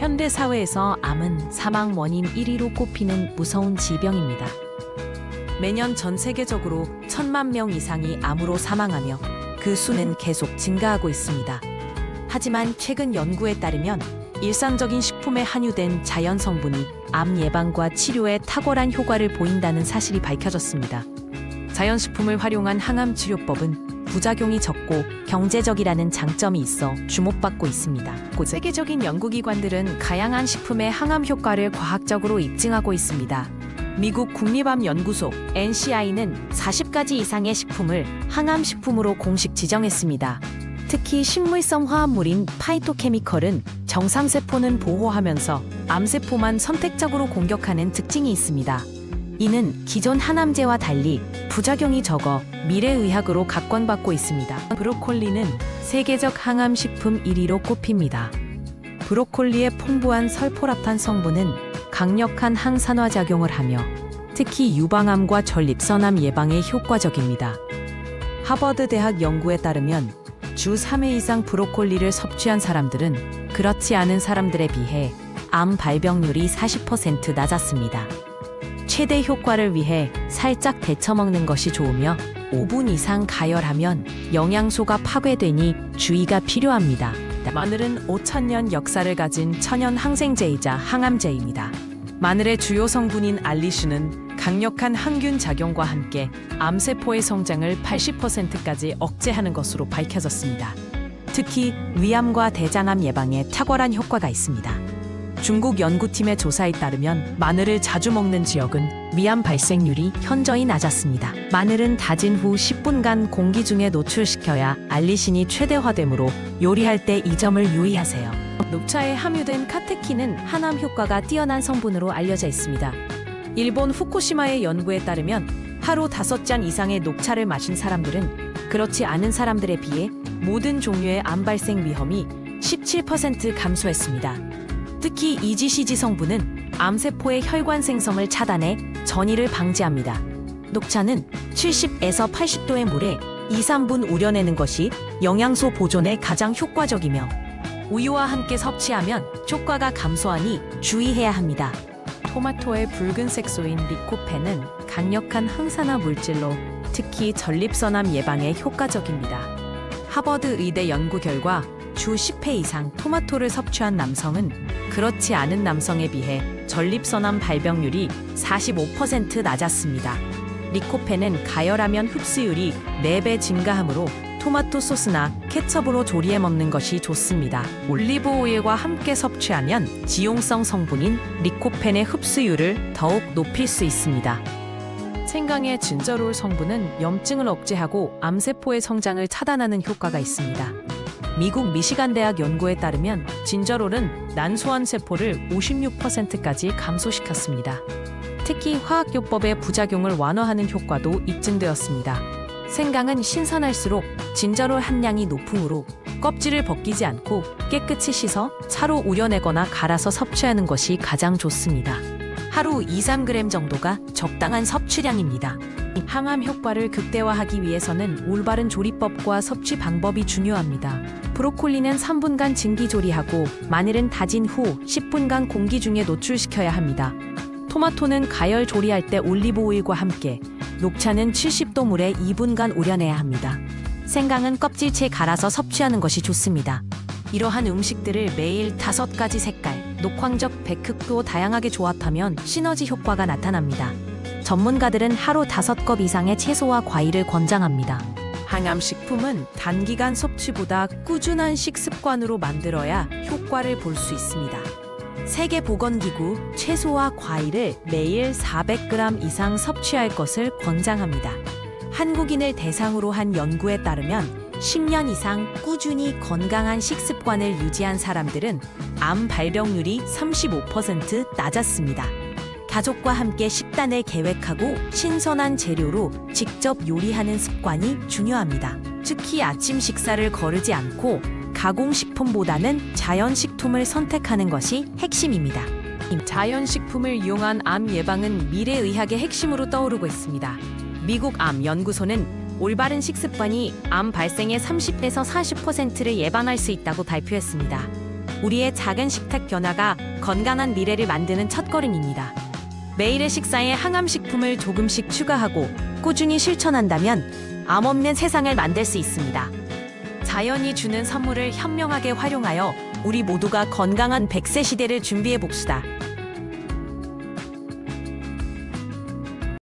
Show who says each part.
Speaker 1: 현대 사회에서 암은 사망 원인 1위로 꼽히는 무서운 질병입니다. 매년 전 세계적으로 1,000만 명 이상이 암으로 사망하며 그 수는 계속 증가하고 있습니다. 하지만 최근 연구에 따르면 일상적인 식품에 함유된 자연 성분이 암 예방과 치료에 탁월한 효과를 보인다는 사실이 밝혀졌습니다. 자연식품을 활용한 항암 치료법은 부작용이 적고 경제적이라는 장점이 있어 주목받고 있습니다. 세계적인 연구기관들은 다양한 식품의 항암 효과를 과학적으로 입증하고 있습니다. 미국 국립암연구소 NCI는 40가지 이상의 식품을 항암식품으로 공식 지정했습니다. 특히 식물성 화합물인 파이토케미컬은 정상세포는 보호하면서 암세포만 선택적으로 공격하는 특징이 있습니다. 이는 기존 항암제와 달리 부작용이 적어 미래의학으로 각광받고 있습니다. 브로콜리는 세계적 항암식품 1위로 꼽힙니다. 브로콜리의 풍부한 설포랍탄 성분은 강력한 항산화작용을 하며 특히 유방암과 전립선암 예방에 효과적입니다. 하버드 대학 연구에 따르면 주 3회 이상 브로콜리를 섭취한 사람들은 그렇지 않은 사람들에 비해 암 발병률이 40% 낮았습니다. 최대 효과를 위해 살짝 데쳐 먹는 것이 좋으며 5분 이상 가열하면 영양소가 파괴되니 주의가 필요합니다. 마늘은 5,000년 역사를 가진 천연 항생제이자 항암제입니다. 마늘의 주요 성분인 알리신은 강력한 항균 작용과 함께 암세포의 성장을 80%까지 억제하는 것으로 밝혀졌습니다. 특히 위암과 대장암 예방에 탁월한 효과가 있습니다. 중국 연구팀의 조사에 따르면 마늘을 자주 먹는 지역은 위암 발생률이 현저히 낮았습니다. 마늘은 다진 후 10분간 공기 중에 노출시켜야 알리신이 최대화되므로 요리할 때 이 점을 유의하세요. 녹차에 함유된 카테킨은 항암 효과가 뛰어난 성분으로 알려져 있습니다. 일본 후쿠시마의 연구에 따르면 하루 5잔 이상의 녹차를 마신 사람들은 그렇지 않은 사람들에 비해 모든 종류의 암 발생 위험이 17% 감소했습니다. 특히 EGCG 성분은 암세포의 혈관 생성을 차단해 전이를 방지합니다. 녹차는 70에서 80도의 물에 2~3분 우려내는 것이 영양소 보존에 가장 효과적이며 우유와 함께 섭취하면 효과가 감소하니 주의해야 합니다. 토마토의 붉은 색소인 리코펜은 강력한 항산화 물질로 특히 전립선암 예방에 효과적입니다. 하버드 의대 연구 결과 주 10회 이상 토마토를 섭취한 남성은 그렇지 않은 남성에 비해 전립선암 발병률이 45% 낮았습니다. 리코펜은 가열하면 흡수율이 4배 증가하므로 토마토 소스나 케첩으로 조리해 먹는 것이 좋습니다. 올리브 오일과 함께 섭취하면 지용성 성분인 리코펜의 흡수율을 더욱 높일 수 있습니다. 생강의 진저롤 성분은 염증을 억제하고 암세포의 성장을 차단하는 효과가 있습니다. 미국 미시간 대학 연구에 따르면 진저롤은 난소암 세포를 56%까지 감소시켰습니다. 특히 화학요법의 부작용을 완화하는 효과도 입증되었습니다. 생강은 신선할수록 진저롤 함량이 높으므로 껍질을 벗기지 않고 깨끗이 씻어 차로 우려내거나 갈아서 섭취하는 것이 가장 좋습니다. 하루 2~3g 정도가 적당한 섭취량입니다. 항암 효과를 극대화하기 위해서는 올바른 조리법과 섭취 방법이 중요합니다. 브로콜리는 3분간 증기조리하고 마늘은 다진 후 10분간 공기 중에 노출시켜야 합니다. 토마토는 가열 조리할 때 올리브 오일과 함께, 녹차는 70도 물에 2분간 우려내야 합니다. 생강은 껍질째 갈아서 섭취하는 것이 좋습니다. 이러한 음식들을 매일 5가지 색깔, 녹황적 백흑도 다양하게 조합하면 시너지 효과가 나타납니다. 전문가들은 하루 5컵 이상의 채소와 과일을 권장합니다. 항암식품은 단기간 섭취보다 꾸준한 식습관으로 만들어야 효과를 볼 수 있습니다. 세계보건기구 채소와 과일을 매일 400g 이상 섭취할 것을 권장합니다. 한국인을 대상으로 한 연구에 따르면 10년 이상 꾸준히 건강한 식습관을 유지한 사람들은 암 발병률이 35% 낮았습니다. 가족과 함께 식단을 계획하고 신선한 재료로 직접 요리하는 습관이 중요합니다. 특히 아침 식사를 거르지 않고 가공식품보다는 자연식품을 선택하는 것이 핵심입니다. 자연식품을 이용한 암 예방은 미래의학의 핵심으로 떠오르고 있습니다. 미국 암연구소는 올바른 식습관이 암 발생의 30에서 40%를 예방할 수 있다고 발표했습니다. 우리의 작은 식탁 변화가 건강한 미래를 만드는 첫걸음입니다. 매일의 식사에 항암식품을 조금씩 추가하고 꾸준히 실천한다면 암 없는 세상을 만들 수 있습니다. 자연이 주는 선물을 현명하게 활용하여 우리 모두가 건강한 100세 시대를 준비해 봅시다.